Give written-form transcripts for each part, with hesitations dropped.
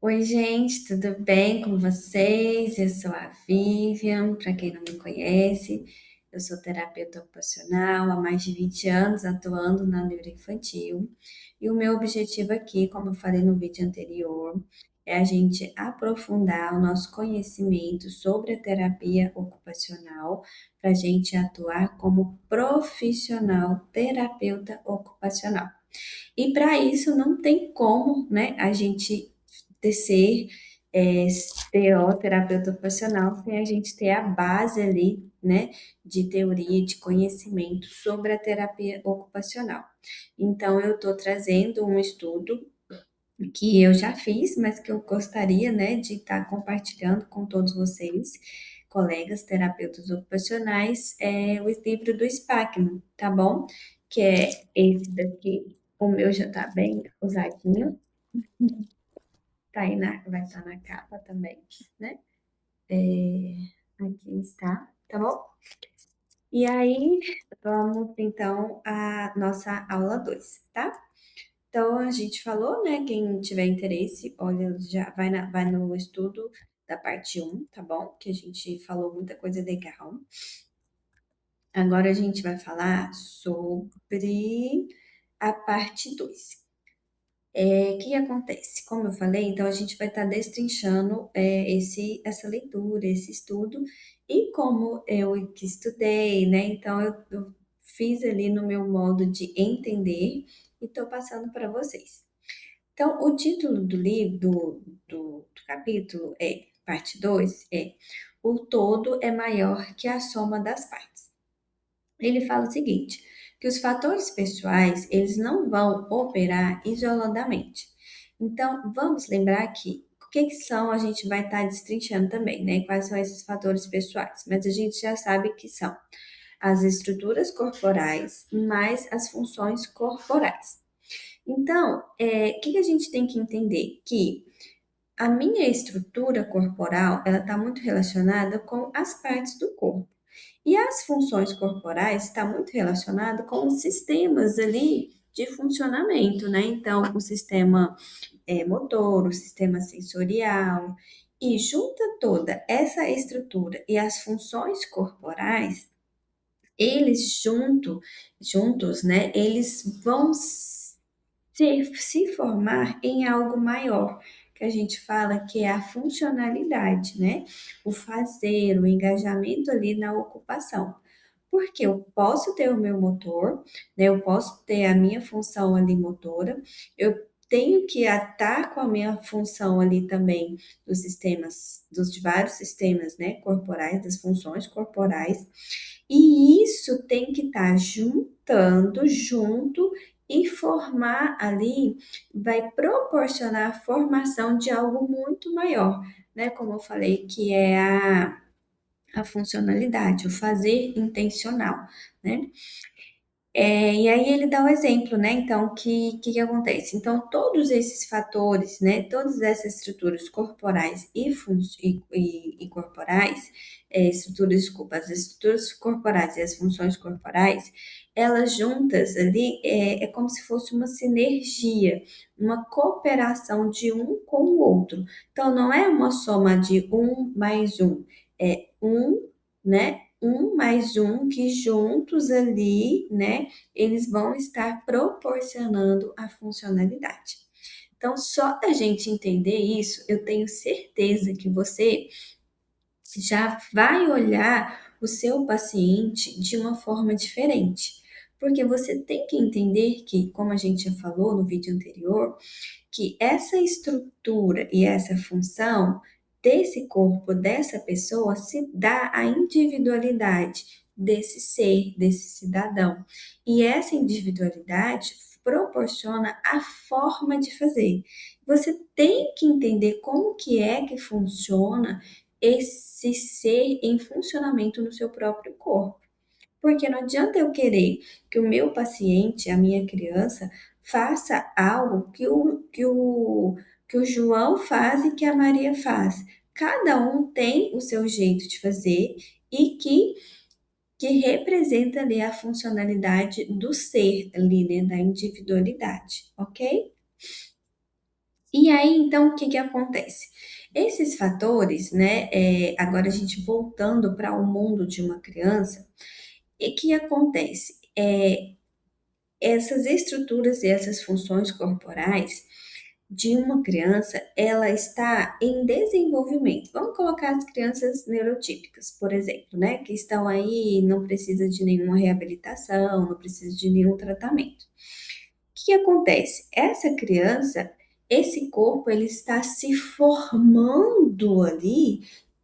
Oi, gente, tudo bem com vocês? Eu sou a Vivian, para quem não me conhece, eu sou terapeuta ocupacional há mais de 20 anos atuando na neuroinfantil. E o meu objetivo aqui, como eu falei no vídeo anterior, é a gente aprofundar o nosso conhecimento sobre a terapia ocupacional para a gente atuar como profissional terapeuta ocupacional. E para isso não tem como, né, a gente ser TO, terapeuta ocupacional, sem a gente ter a base ali, né, de teoria, de conhecimento sobre a terapia ocupacional. Então, eu estou trazendo um estudo que eu já fiz, mas que eu gostaria, né, de estar compartilhando com todos vocês, colegas terapeutas ocupacionais, o livro do Spackman, tá bom? Que é esse daqui. O meu já tá bem usadinho, tá aí vai estar na capa também, né? Aqui está, tá bom? E aí, vamos então à nossa aula 2, tá? Então, a gente falou, né? Quem tiver interesse, olha, já vai no estudo da parte um, tá bom? Que a gente falou muita coisa legal. Agora a gente vai falar sobre a parte 2. O que acontece? Como eu falei, então a gente vai estar destrinchando essa leitura, esse estudo, e como eu que estudei, né? Então eu fiz ali no meu modo de entender e estou passando para vocês. Então, o título do livro, do capítulo, parte 2, O Todo é Maior que a Soma das Partes. Ele fala o seguinte, que os fatores pessoais, eles não vão operar isoladamente. Então, vamos lembrar que o que são, a gente vai estar destrinchando também, né? Quais são esses fatores pessoais, mas a gente já sabe que são as estruturas corporais mais as funções corporais. Então, o que a gente tem que entender? Que a minha estrutura corporal, ela está muito relacionada com as partes do corpo. E as funções corporais está muito relacionada com os sistemas ali de funcionamento, né? Então, o sistema motor, o sistema sensorial, e junta toda essa estrutura e as funções corporais, eles juntos, né? Eles vão se formar em algo maior, que a gente fala que é a funcionalidade, né? O fazer, o engajamento ali na ocupação. Porque eu posso ter o meu motor, né? Eu posso ter a minha função ali motora, eu tenho que atar com a minha função ali também dos sistemas, dos vários sistemas, né, corporais, das funções corporais, e isso tem que estar juntando junto e formar ali, vai proporcionar a formação de algo muito maior, né? Como eu falei, que é a funcionalidade, o fazer intencional, né? E aí ele dá o exemplo, né? Então, que acontece? Então, todos esses fatores, né? Todas essas estruturas corporais e corporais, estruturas, desculpa, as estruturas corporais e as funções corporais, elas juntas ali é como se fosse uma sinergia, uma cooperação de um com o outro. Então, não é uma soma de um mais um, é um, né? Um mais um que juntos ali, né? Eles vão estar proporcionando a funcionalidade. Então, só da gente entender isso, eu tenho certeza que você já vai olhar o seu paciente de uma forma diferente. Porque você tem que entender que, como a gente já falou no vídeo anterior, que essa estrutura e essa função desse corpo, dessa pessoa, se dá a individualidade desse ser, desse cidadão. E essa individualidade proporciona a forma de fazer. Você tem que entender como que é que funciona esse ser em funcionamento no seu próprio corpo. Porque não adianta eu querer que o meu paciente, a minha criança, faça algo que o João faz e que a Maria faz. Cada um tem o seu jeito de fazer e que representa ali a funcionalidade do ser ali, né, da individualidade, ok? E aí, então, o que que acontece? Esses fatores, né, agora a gente voltando para o mundo de uma criança, e que acontece? Essas estruturas e essas funções corporais de uma criança, ela está em desenvolvimento. Vamos colocar as crianças neurotípicas, por exemplo, né, que estão aí, não precisa de nenhuma reabilitação, não precisa de nenhum tratamento. Que acontece? Essa criança, esse corpo, ele está se formando ali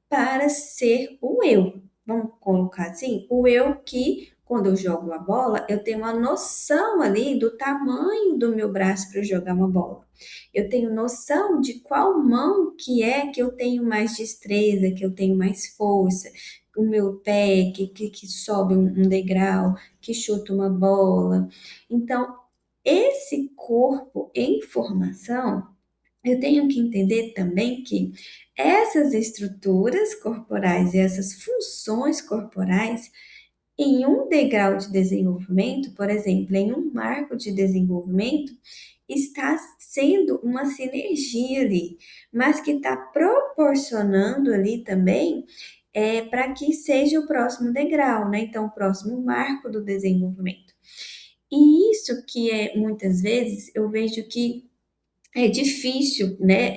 para ser o eu. Vamos colocar assim? O eu que, quando eu jogo a bola, eu tenho uma noção ali do tamanho do meu braço para jogar uma bola. Eu tenho noção de qual mão que é que eu tenho mais destreza, que eu tenho mais força. O meu pé que sobe um degrau, que chuta uma bola. Então, esse corpo em formação, eu tenho que entender também que essas estruturas corporais e essas funções corporais, em um degrau de desenvolvimento, por exemplo, em um marco de desenvolvimento, está sendo uma sinergia ali, mas que está proporcionando ali também para que seja o próximo degrau, né? Então, o próximo marco do desenvolvimento. E isso que é muitas vezes eu vejo que é difícil, né?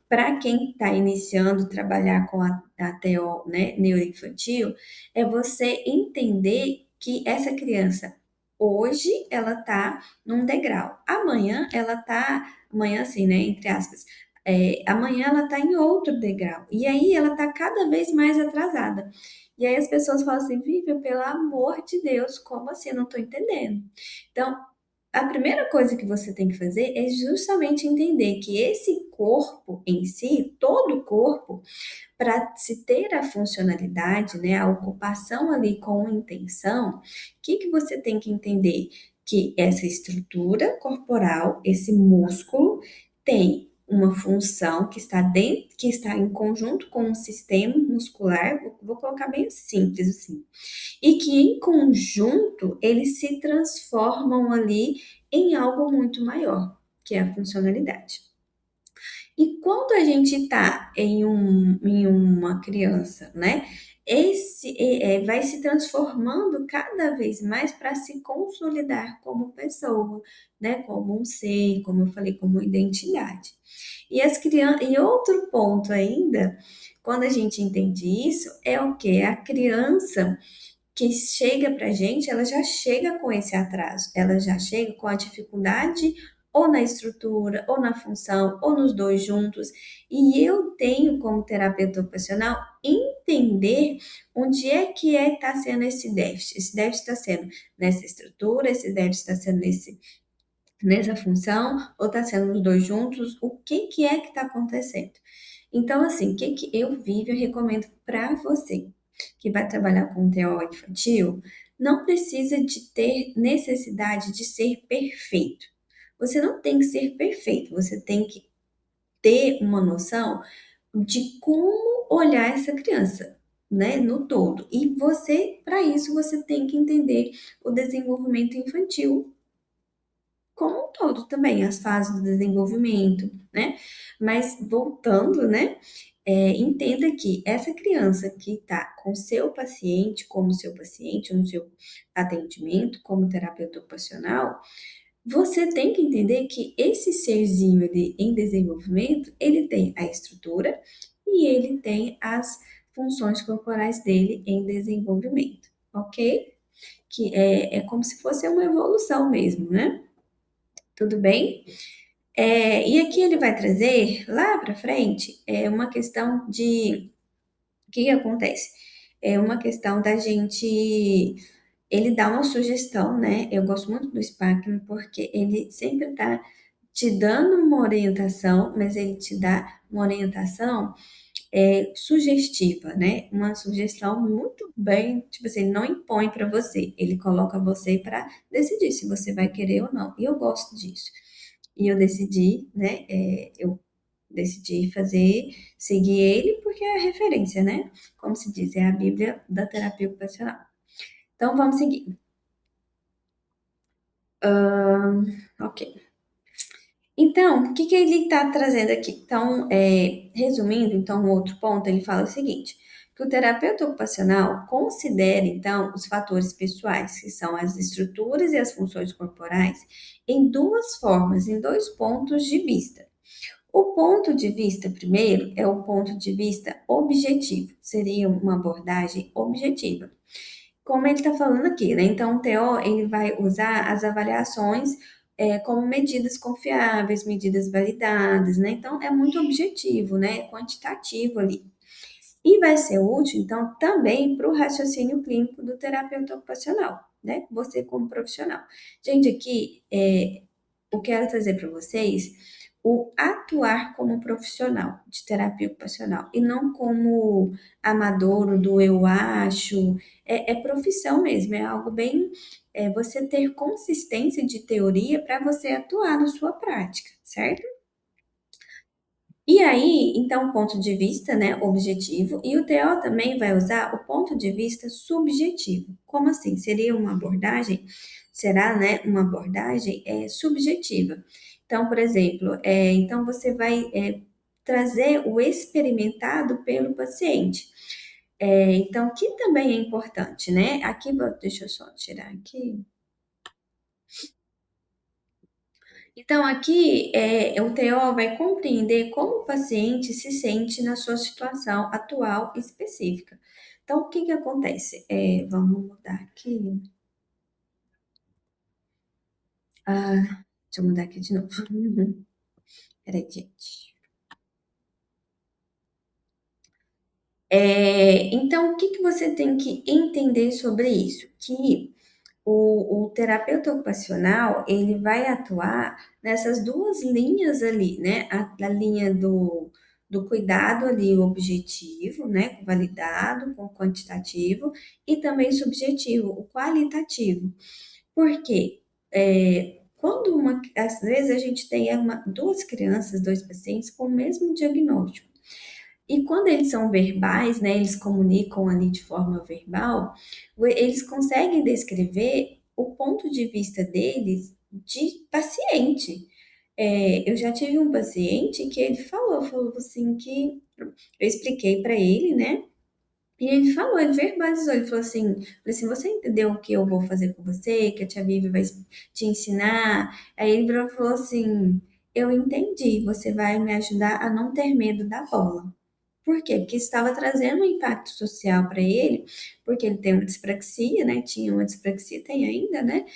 Para quem está iniciando a trabalhar com a TO, né, neuroinfantil, é você entender que essa criança hoje ela está num degrau, amanhã assim, né, entre aspas, amanhã ela está em outro degrau, e aí ela está cada vez mais atrasada. E aí as pessoas falam assim, Vivian, pelo amor de Deus, como assim? Eu não estou entendendo. Então, a primeira coisa que você tem que fazer é justamente entender que esse corpo em si, todo o corpo, para se ter a funcionalidade, né, a ocupação ali com intenção, o que que você tem que entender? Que essa estrutura corporal, esse músculo, tem uma função que está dentro, que está em conjunto com um sistema muscular, vou colocar bem simples assim, e que em conjunto eles se transformam ali em algo muito maior, que é a funcionalidade. E quando a gente está em uma criança, né? Esse vai se transformando cada vez mais para se consolidar como pessoa, né? Como um ser, como eu falei, como identidade. E as crianças, e outro ponto ainda, quando a gente entende isso, é o que? A criança que chega para a gente, ela já chega com esse atraso, ela já chega com a dificuldade ou na estrutura, ou na função, ou nos dois juntos. E eu tenho, como terapeuta ocupacional, entender onde é que está sendo esse déficit. Esse déficit está sendo nessa estrutura, esse déficit está sendo nessa função, ou está sendo nos dois juntos, o que que é que está acontecendo? Então, assim, o que que eu vivo e recomendo para você que vai trabalhar com TO infantil, não precisa de ter necessidade de ser perfeito. Você não tem que ser perfeito, você tem que ter uma noção de como olhar essa criança, né, no todo. E você, para isso, você tem que entender o desenvolvimento infantil como um todo também, as fases do desenvolvimento, né? Mas voltando, né? Entenda que essa criança que está com seu paciente, como seu paciente, no seu atendimento, como terapeuta ocupacional, você tem que entender que esse serzinho ali em desenvolvimento, ele tem a estrutura e ele tem as funções corporais dele em desenvolvimento, ok? Que é como se fosse uma evolução mesmo, né? Tudo bem? E aqui ele vai trazer, lá para frente, uma questão de. O que que acontece? É uma questão da gente. Ele dá uma sugestão, né? Eu gosto muito do Sparkman porque ele sempre está te dando uma orientação, mas ele te dá uma orientação sugestiva, né? Uma sugestão muito bem, tipo assim, ele não impõe para você, ele coloca você para decidir se você vai querer ou não. E eu gosto disso. E eu decidi, né? Eu decidi seguir ele porque é a referência, né? Como se diz, é a Bíblia da terapia ocupacional. Então vamos seguir. Ok. Então, o que que ele está trazendo aqui? Então, resumindo, então, um outro ponto, ele fala o seguinte, que o terapeuta ocupacional considera, então, os fatores pessoais, que são as estruturas e as funções corporais, em duas formas, em dois pontos de vista. O ponto de vista, primeiro, é o ponto de vista objetivo, seria uma abordagem objetiva. Como ele está falando aqui, né? Então, o TO ele vai usar as avaliações como medidas confiáveis, medidas validadas, né? Então, é muito objetivo, né? É quantitativo ali. E vai ser útil, então, também para o raciocínio clínico do terapeuta ocupacional, né? Você como profissional. Gente, aqui eu quero trazer para vocês o atuar como profissional de terapia ocupacional e não como amador ou do eu acho. É profissão mesmo, é algo bem. É você ter consistência de teoria para você atuar na sua prática, certo? E aí, então, o ponto de vista, né, objetivo, e o TO também vai usar o ponto de vista subjetivo. Como assim? Seria uma abordagem, será, né, uma abordagem subjetiva. Então, por exemplo, então você vai trazer o experimentado pelo paciente. Então, que também é importante, né? Aqui, deixa eu só tirar aqui. Então, aqui o TO vai compreender como o paciente se sente na sua situação atual específica. Então, o que que acontece? Vamos mudar aqui. Deixa eu mudar aqui de novo. Peraí, gente. Então, o que que você tem que entender sobre isso? Que o terapeuta ocupacional, ele vai atuar nessas duas linhas ali, né? A linha do cuidado ali objetivo, né? Validado, com quantitativo, e também subjetivo, o qualitativo. Por quê? Às vezes a gente tem duas crianças, dois pacientes com o mesmo diagnóstico. E quando eles são verbais, né, eles comunicam ali de forma verbal, eles conseguem descrever o ponto de vista deles de paciente. Eu já tive um paciente que ele falou assim que eu expliquei para ele, né? E ele falou, ele verbalizou, ele falou assim, você entendeu o que eu vou fazer com você, que a tia Vivi vai te ensinar? Aí ele virou e falou assim, eu entendi, você vai me ajudar a não ter medo da bola. Por quê? Porque estava trazendo um impacto social para ele, porque ele tem uma dispraxia, né? Tinha uma dispraxia, tem ainda, né?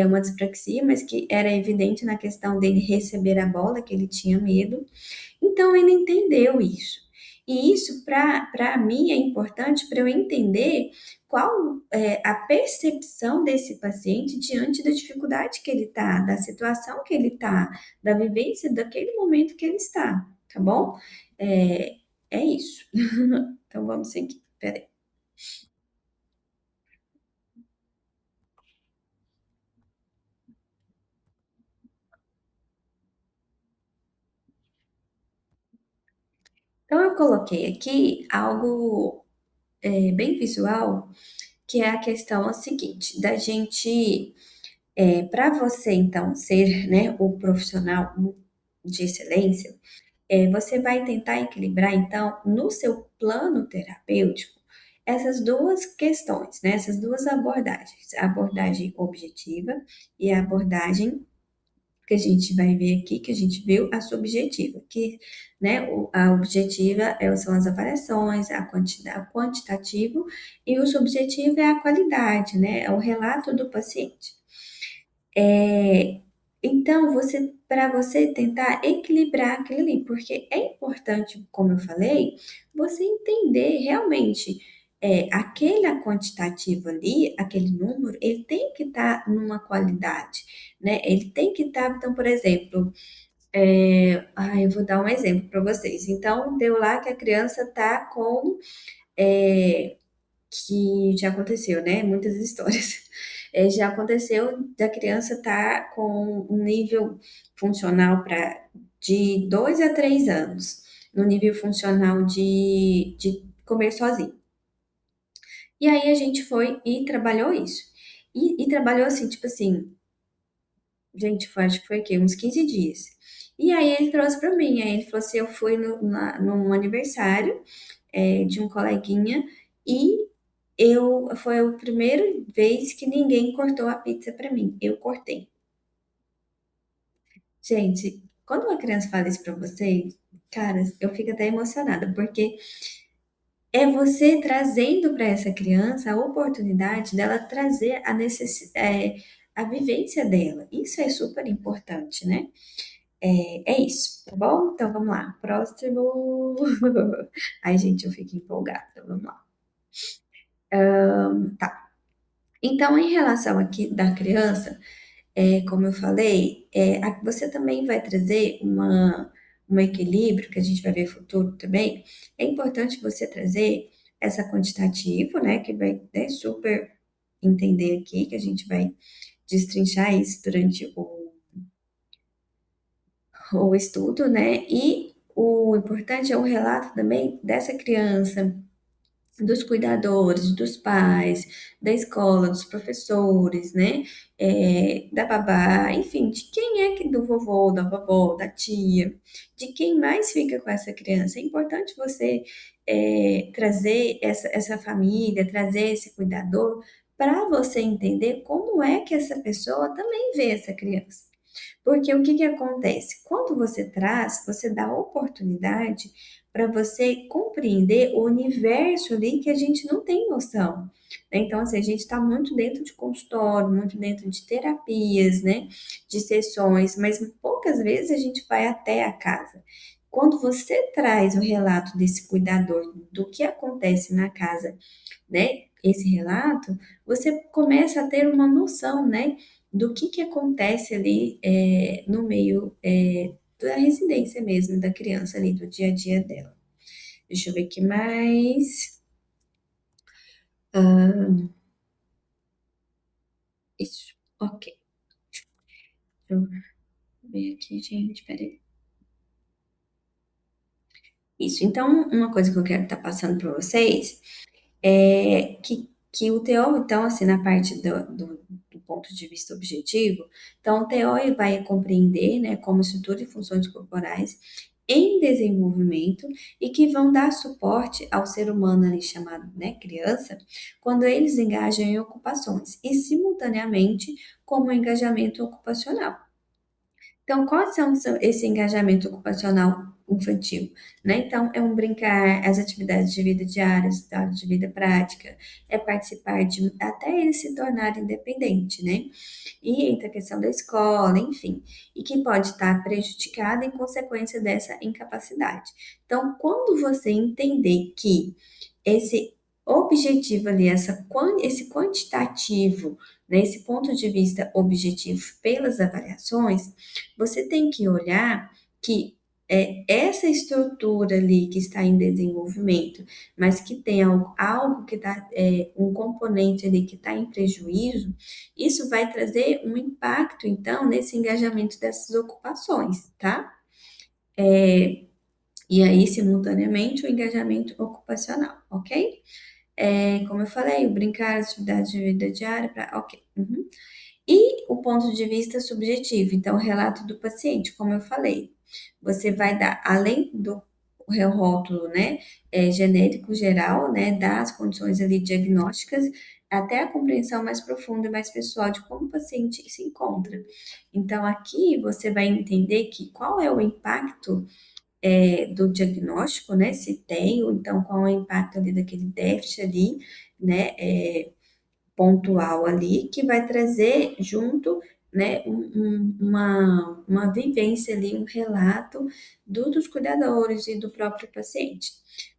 Uma dispraxia, mas que era evidente na questão dele receber a bola, que ele tinha medo. Então, ele entendeu isso. E isso, para mim, é importante para eu entender qual é a percepção desse paciente diante da dificuldade que ele está, da situação que ele está, da vivência daquele momento que ele está, tá bom? É, é isso. Então, vamos seguir. Peraí. Então, eu coloquei aqui algo bem visual, que é a questão seguinte, da gente para você, então, ser, né, o profissional de excelência, você vai tentar equilibrar, então, no seu plano terapêutico, essas duas questões, né, essas duas abordagens, a abordagem objetiva e a abordagem que a gente vai ver aqui, que a gente viu, a subjetiva, que, né, a objetiva são as avaliações, a quantidade, o quantitativo, e o subjetivo é a qualidade, né, é o relato do paciente. É, então, para você tentar equilibrar aquilo ali, porque é importante, como eu falei, você entender realmente aquele quantitativo ali, aquele número, ele tem que estar numa qualidade, né? Ele tem que estar, então, por exemplo, eu vou dar um exemplo para vocês. Então, deu lá que a criança está com é, que já aconteceu, né? Muitas histórias. Já aconteceu da criança estar com um nível funcional de 2 a 3 anos, no nível funcional de comer sozinho. E aí a gente foi e trabalhou isso. E trabalhou assim, tipo assim, gente, acho que foi o quê? Uns 15 dias. E aí ele trouxe para mim, aí ele falou assim, eu fui num aniversário de um coleguinha e foi a primeira vez que ninguém cortou a pizza para mim. Eu cortei. Gente, quando uma criança fala isso para vocês, cara, eu fico até emocionada, porque é você trazendo para essa criança a oportunidade dela trazer a vivência dela. Isso é super importante, né? É isso, tá bom? Então vamos lá. Próximo. Ai, gente, eu fico empolgada. Vamos lá. Tá. Então, em relação aqui da criança, como eu falei, você também vai trazer um equilíbrio, que a gente vai ver futuro também. É importante você trazer essa quantitativo, né, que vai, né, super entender aqui, que a gente vai destrinchar isso durante o estudo, né? E o importante é o relato também dessa criança, dos cuidadores, dos pais, da escola, dos professores, né? Da babá, enfim, de quem é que do vovô, da vovó, da tia, de quem mais fica com essa criança. É importante você trazer essa família, trazer esse cuidador, para você entender como é que essa pessoa também vê essa criança. Porque o que que acontece? Quando você traz, você dá oportunidade para você compreender o universo ali que a gente não tem noção, né? Então, assim, a gente está muito dentro de consultório, muito dentro de terapias, né? De sessões, mas poucas vezes a gente vai até a casa. Quando você traz o relato desse cuidador do que acontece na casa, né, esse relato, você começa a ter uma noção, né, do que acontece ali no meio da residência mesmo da criança ali, do dia a dia dela. Deixa eu ver aqui mais. Ah, isso, ok. Deixa eu ver aqui, gente, peraí. Isso, então, uma coisa que eu quero estar passando para vocês que o TO, então, assim, na parte do ponto de vista objetivo, então, o TO ele vai compreender, né, como estrutura e funções corporais em desenvolvimento e que vão dar suporte ao ser humano ali chamado, né, criança, quando eles engajam em ocupações e, simultaneamente, como o engajamento ocupacional. Então, quais são esse engajamento ocupacional infantil, né? Então, é um brincar, as atividades de vida diárias, tá? De vida prática, é participar de até ele se tornar independente, né? E entra a questão da escola, enfim, e que pode estar prejudicada em consequência dessa incapacidade. Então, quando você entender que esse objetivo ali, esse quantitativo, né, esse ponto de vista objetivo pelas avaliações, você tem que olhar que essa estrutura ali que está em desenvolvimento, mas que tem algo que está, um componente ali que está em prejuízo, isso vai trazer um impacto, então, nesse engajamento dessas ocupações, tá? E aí, simultaneamente, o engajamento ocupacional, ok? Como eu falei, o brincar, atividade de vida diária, ok. Uhum. E o ponto de vista subjetivo, então, o relato do paciente, como eu falei, você vai dar, além do rótulo, né, genérico geral, né, das condições ali diagnósticas, até a compreensão mais profunda e mais pessoal de como o paciente se encontra. Então, aqui você vai entender que qual é o impacto do diagnóstico, né, se tem, ou então qual é o impacto ali daquele déficit ali, né, pontual ali, que vai trazer junto, né, uma vivência ali, um relato dos cuidadores e do próprio paciente.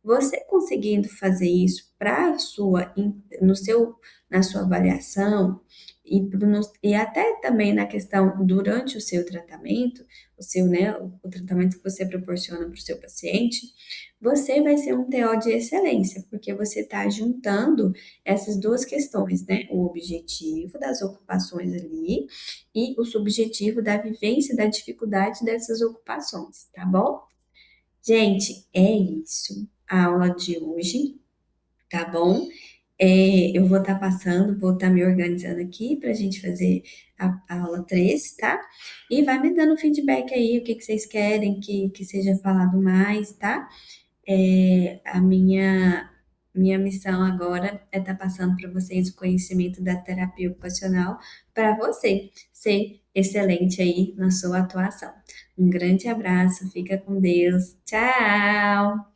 Você conseguindo fazer isso para sua, no seu, na sua avaliação e até também na questão durante o seu tratamento, o seu, né, o tratamento que você proporciona para o seu paciente, você vai ser um TO de excelência, porque você está juntando essas duas questões, né? O objetivo das ocupações ali e o subjetivo da vivência da dificuldade dessas ocupações, tá bom? Gente, é isso. A aula de hoje, tá bom? Eu vou estar passando, vou estar me organizando aqui para a gente fazer a aula 3, tá? E vai me dando feedback aí, o que que vocês querem que seja falado mais, tá? A minha missão agora é estar passando para vocês o conhecimento da terapia ocupacional para você ser excelente aí na sua atuação. Um grande abraço, fica com Deus. Tchau!